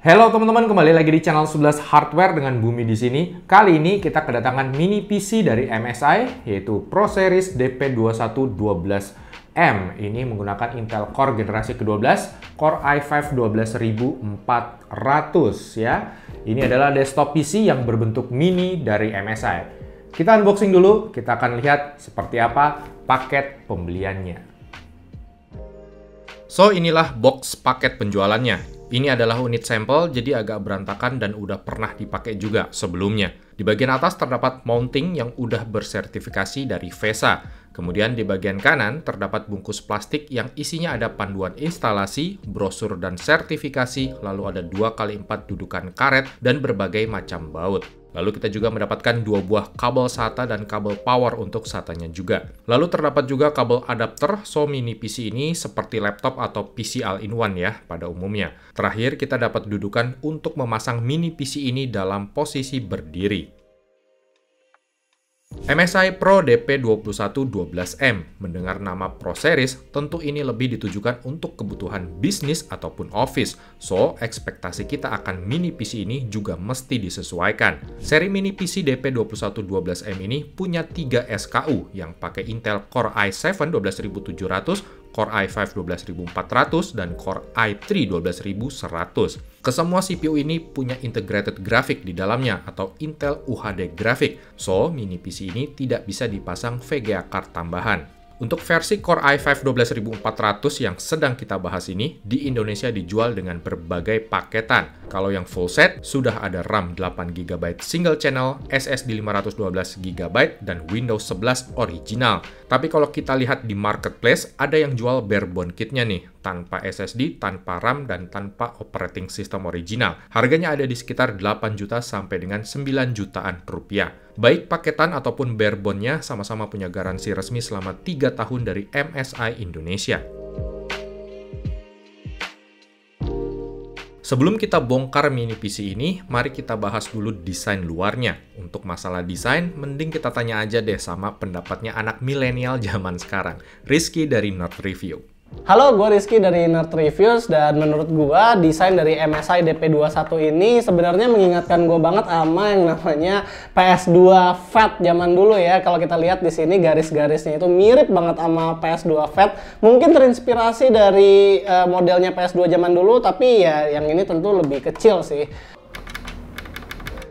Halo teman-teman, kembali lagi di channel 11 Hardware dengan Bumi di sini. Kali ini kita kedatangan mini PC dari MSI, yaitu Pro Series DP2112M. Ini menggunakan Intel Core generasi ke-12, Core i5 12400 ya. Ini adalah desktop PC yang berbentuk mini dari MSI. Kita unboxing dulu, kita akan lihat seperti apa paket pembeliannya. So, inilah box paket penjualannya. Ini adalah unit sampel, jadi agak berantakan dan udah pernah dipakai juga sebelumnya. Di bagian atas terdapat mounting yang udah bersertifikasi dari VESA. Kemudian di bagian kanan terdapat bungkus plastik yang isinya ada panduan instalasi, brosur dan sertifikasi, lalu ada 2x4 dudukan karet dan berbagai macam baut. Lalu kita juga mendapatkan 2 buah kabel SATA dan kabel power untuk SATA-nya juga. Lalu terdapat juga kabel adapter, so mini PC ini seperti laptop atau PC all-in-one ya pada umumnya. Terakhir kita dapat dudukan untuk memasang mini PC ini dalam posisi berdiri. MSI Pro DP2112M. Mendengar nama Pro Series, tentu ini lebih ditujukan untuk kebutuhan bisnis ataupun office. So, ekspektasi kita akan mini PC ini juga mesti disesuaikan. Seri mini PC DP2112M ini punya 3 SKU yang pakai Intel Core i7 12700, Core i5 12400, dan Core i3 12100. Kesemua CPU ini punya integrated graphic di dalamnya atau Intel UHD graphic. So, mini PC ini tidak bisa dipasang VGA card tambahan. Untuk versi Core i5 12400 yang sedang kita bahas ini, di Indonesia dijual dengan berbagai paketan. Kalau yang full set, sudah ada RAM 8GB single channel, SSD 512GB, dan Windows 11 original. Tapi kalau kita lihat di marketplace, ada yang jual barebone kitnya nih, tanpa SSD, tanpa RAM, dan tanpa operating system original. Harganya ada di sekitar 8 juta sampai dengan 9 jutaan rupiah. Baik paketan ataupun barebone-nya sama-sama punya garansi resmi selama 3 tahun dari MSI Indonesia. Sebelum kita bongkar mini PC ini, mari kita bahas dulu desain luarnya. Untuk masalah desain, mending kita tanya aja deh sama pendapatnya anak milenial zaman sekarang. Rizky dari Nerd Review. Halo, gue Rizky dari Nerd Reviews, dan menurut gue desain dari MSI DP21 ini sebenarnya mengingatkan gue banget sama yang namanya PS2 Fat zaman dulu ya. Kalau kita lihat di sini garis-garisnya itu mirip banget sama PS2 Fat. Mungkin terinspirasi dari modelnya PS2 zaman dulu, tapi ya yang ini tentu lebih kecil sih.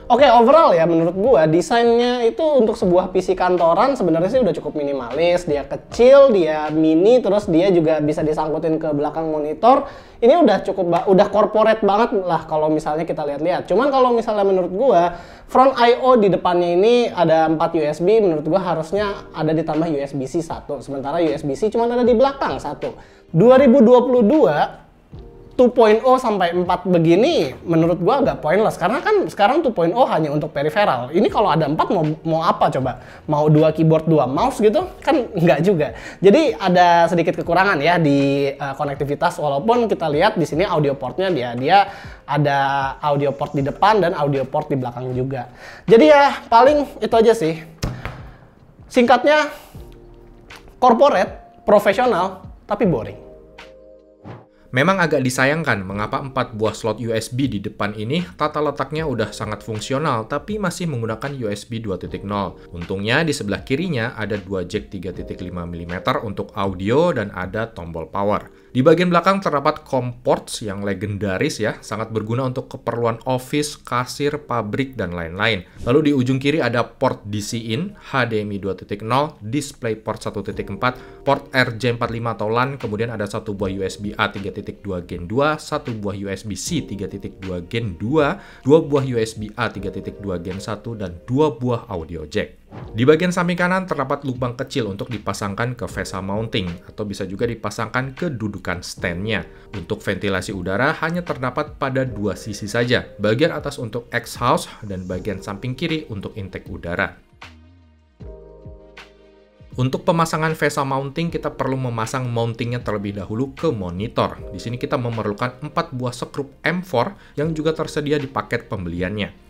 Oke, overall ya menurut gua desainnya itu untuk sebuah PC kantoran sebenarnya sih udah cukup minimalis. Dia kecil, dia mini, terus dia juga bisa disangkutin ke belakang monitor. Ini udah cukup, udah corporate banget lah kalau misalnya kita lihat-lihat. Cuman kalau misalnya menurut gua front I/O di depannya ini ada 4 USB, menurut gua harusnya ada ditambah USB-C 1. Sementara USB-C cuma ada di belakang 1. 2022 2.0 sampai 4 begini menurut gua agak pointless karena kan sekarang 2.0 hanya untuk peripheral. Ini kalau ada 4 mau apa coba? Mau 2 keyboard 2 mouse gitu? Kan enggak juga. Jadi ada sedikit kekurangan ya di konektivitas, walaupun kita lihat di sini audio portnya dia ada audio port di depan dan audio port di belakang juga. Jadi ya paling itu aja sih. Singkatnya corporate, profesional, tapi boring. Memang agak disayangkan mengapa 4 buah slot USB di depan ini tata letaknya udah sangat fungsional tapi masih menggunakan USB 2.0. Untungnya di sebelah kirinya ada 2 jack 3.5 mm untuk audio dan ada tombol power. Di bagian belakang terdapat COM ports yang legendaris ya, sangat berguna untuk keperluan office, kasir, pabrik, dan lain-lain. Lalu di ujung kiri ada port DC-in, HDMI 2.0, DisplayPort 1.4, port RJ45 atau LAN, kemudian ada 1 buah USB A 3.2 Gen 2, 1 buah USB-C 3.2 Gen 2, 2 buah USB A 3.2 Gen 1, dan 2 buah audio jack. Di bagian samping kanan terdapat lubang kecil untuk dipasangkan ke VESA mounting atau bisa juga dipasangkan ke dudukan stand-nya. Untuk ventilasi udara hanya terdapat pada 2 sisi saja, bagian atas untuk exhaust dan bagian samping kiri untuk intake udara. Untuk pemasangan VESA mounting, kita perlu memasang mountingnya terlebih dahulu ke monitor. Di sini kita memerlukan 4 buah skrup M4 yang juga tersedia di paket pembeliannya.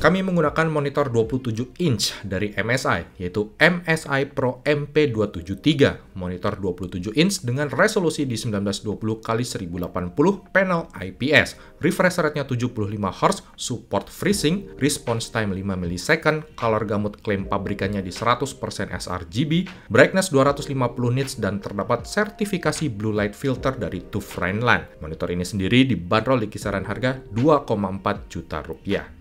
Kami menggunakan monitor 27 inch dari MSI, yaitu MSI Pro MP273, monitor 27 inch dengan resolusi di 1920x1080 panel IPS, refresh rate-nya 75 Hz, support freezing, response time 5 ms, color gamut klaim pabrikannya di 100% sRGB, brightness 250 nits, dan terdapat sertifikasi blue light filter dari TÜV Rheinland. Monitor ini sendiri dibanderol di kisaran harga 2,4 juta rupiah.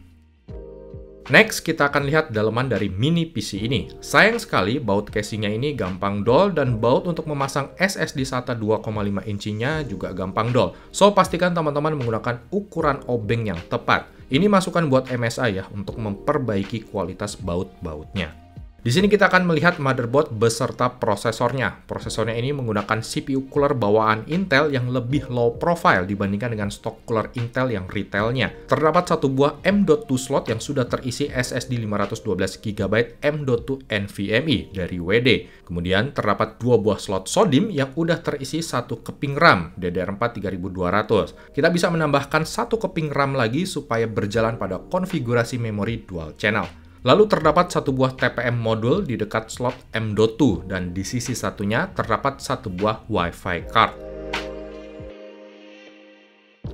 Next, kita akan lihat daleman dari mini PC ini. Sayang sekali, baut casingnya ini gampang dol, dan baut untuk memasang SSD SATA 2,5 inchinya juga gampang dol. So, pastikan teman-teman menggunakan ukuran obeng yang tepat. Ini masukan buat MSI ya, untuk memperbaiki kualitas baut-bautnya. Di sini kita akan melihat motherboard beserta prosesornya. Prosesornya ini menggunakan CPU cooler bawaan Intel yang lebih low profile dibandingkan dengan stok cooler Intel yang retailnya. Terdapat satu buah M.2 slot yang sudah terisi SSD 512GB M.2 NVMe dari WD. Kemudian terdapat dua buah slot SODIMM yang udah terisi satu keping RAM DDR4 3200. Kita bisa menambahkan satu keping RAM lagi supaya berjalan pada konfigurasi memori dual channel. Lalu terdapat satu buah TPM modul di dekat slot M.2 dan di sisi satunya terdapat satu buah Wi-Fi card.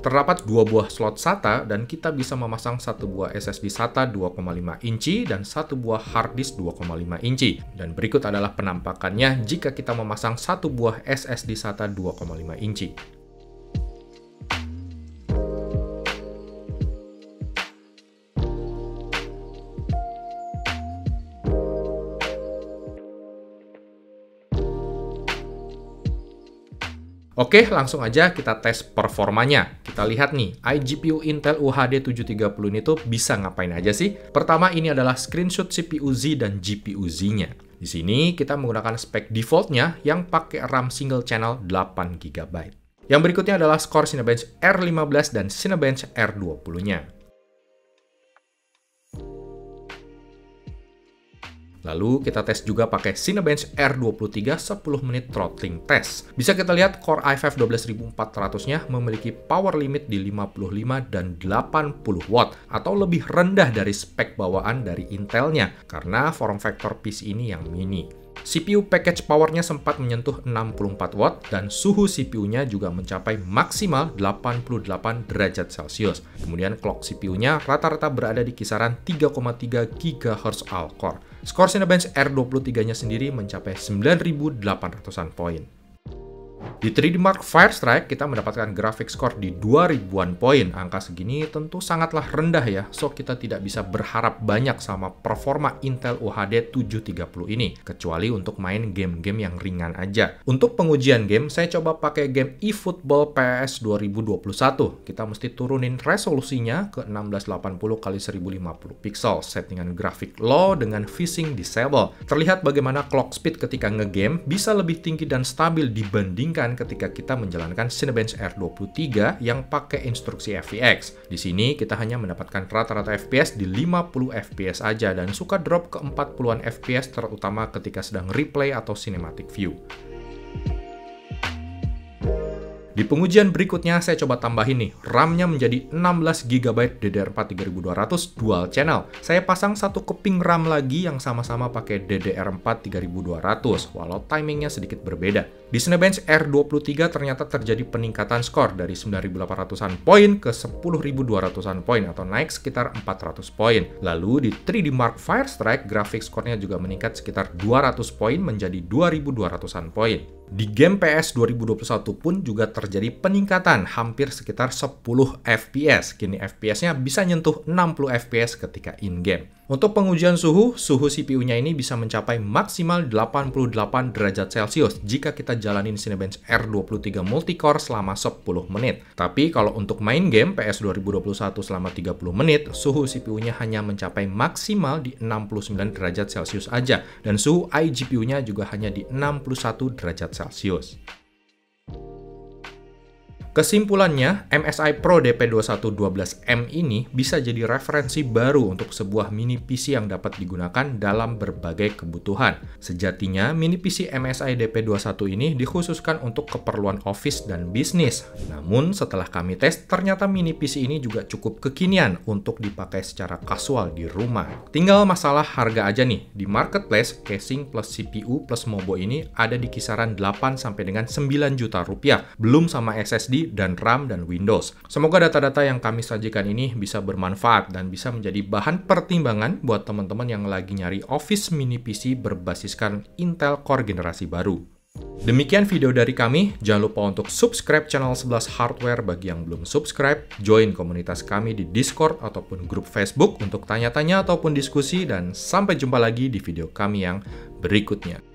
Terdapat dua buah slot SATA dan kita bisa memasang satu buah SSD SATA 2,5 inci dan satu buah hard disk 2,5 inci. Dan berikut adalah penampakannya jika kita memasang satu buah SSD SATA 2,5 inci. Oke, langsung aja kita tes performanya. Kita lihat nih, iGPU Intel UHD 730 ini tuh bisa ngapain aja sih? Pertama, ini adalah screenshot CPU Z dan GPU Z-nya. Di sini kita menggunakan spek defaultnya yang pakai RAM single channel 8GB. Yang berikutnya adalah skor Cinebench R15 dan Cinebench R20-nya. Lalu kita tes juga pakai Cinebench R23 10 menit throttling test. Bisa kita lihat Core i5 12400-nya memiliki power limit di 55 dan 80 watt atau lebih rendah dari spek bawaan dari Intelnya karena form factor PC ini yang mini. CPU package powernya sempat menyentuh 64 watt dan suhu CPU-nya juga mencapai maksimal 88 derajat Celcius. Kemudian clock CPU-nya rata-rata berada di kisaran 3,3 GHz all-core. Skor Cinebench R23-nya sendiri mencapai 9.800-an poin. Di 3D Mark Firestrike, kita mendapatkan grafik score di 2000-an poin. Angka segini tentu sangatlah rendah ya, so kita tidak bisa berharap banyak sama performa Intel UHD 730 ini, kecuali untuk main game-game yang ringan aja. Untuk pengujian game, saya coba pakai game eFootball PES 2021. Kita mesti turunin resolusinya ke 1680x1050 pixel, settingan grafik low dengan VSync disable. Terlihat bagaimana clock speed ketika ngegame bisa lebih tinggi dan stabil dibandingkan ketika kita menjalankan Cinebench R23 yang pakai instruksi FVX. Di sini kita hanya mendapatkan rata-rata FPS di 50 FPS aja dan suka drop ke 40-an FPS terutama ketika sedang replay atau cinematic view. Di pengujian berikutnya, saya coba tambahin nih, RAM-nya menjadi 16GB DDR4 3200 dual channel. Saya pasang satu keping RAM lagi yang sama-sama pakai DDR4 3200, walau timingnya sedikit berbeda. Di Cinebench R23 ternyata terjadi peningkatan skor dari 9.800-an poin ke 10.200-an poin atau naik sekitar 400 poin. Lalu di 3D Mark Firestrike, grafik skornya juga meningkat sekitar 200 poin menjadi 2.200-an poin. Di game PS 2021 pun juga terjadi peningkatan hampir sekitar 10 FPS. Kini FPS-nya bisa nyentuh 60 FPS ketika in-game. Untuk pengujian suhu CPU-nya ini bisa mencapai maksimal 88 derajat Celcius jika kita jalanin Cinebench R23 multicore selama 10 menit. Tapi kalau untuk main game PS 2021 selama 30 menit, suhu CPU-nya hanya mencapai maksimal di 69 derajat Celcius aja, dan suhu iGPU-nya juga hanya di 61 derajat Celcius. Kesimpulannya, MSI Pro DP2112M ini bisa jadi referensi baru untuk sebuah mini PC yang dapat digunakan dalam berbagai kebutuhan. Sejatinya, mini PC MSI DP21 ini dikhususkan untuk keperluan office dan bisnis. Namun, setelah kami tes, ternyata mini PC ini juga cukup kekinian untuk dipakai secara kasual di rumah. Tinggal masalah harga aja nih. Di marketplace, casing plus CPU plus Mobo ini ada di kisaran 8 sampai dengan 9 juta rupiah, belum sama SSD dan RAM dan Windows. Semoga data-data yang kami sajikan ini bisa bermanfaat dan bisa menjadi bahan pertimbangan buat teman-teman yang lagi nyari office mini PC berbasiskan Intel Core generasi baru. Demikian video dari kami. Jangan lupa untuk subscribe channel 11 Hardware bagi yang belum subscribe, join komunitas kami di Discord ataupun grup Facebook untuk tanya-tanya ataupun diskusi, dan sampai jumpa lagi di video kami yang berikutnya.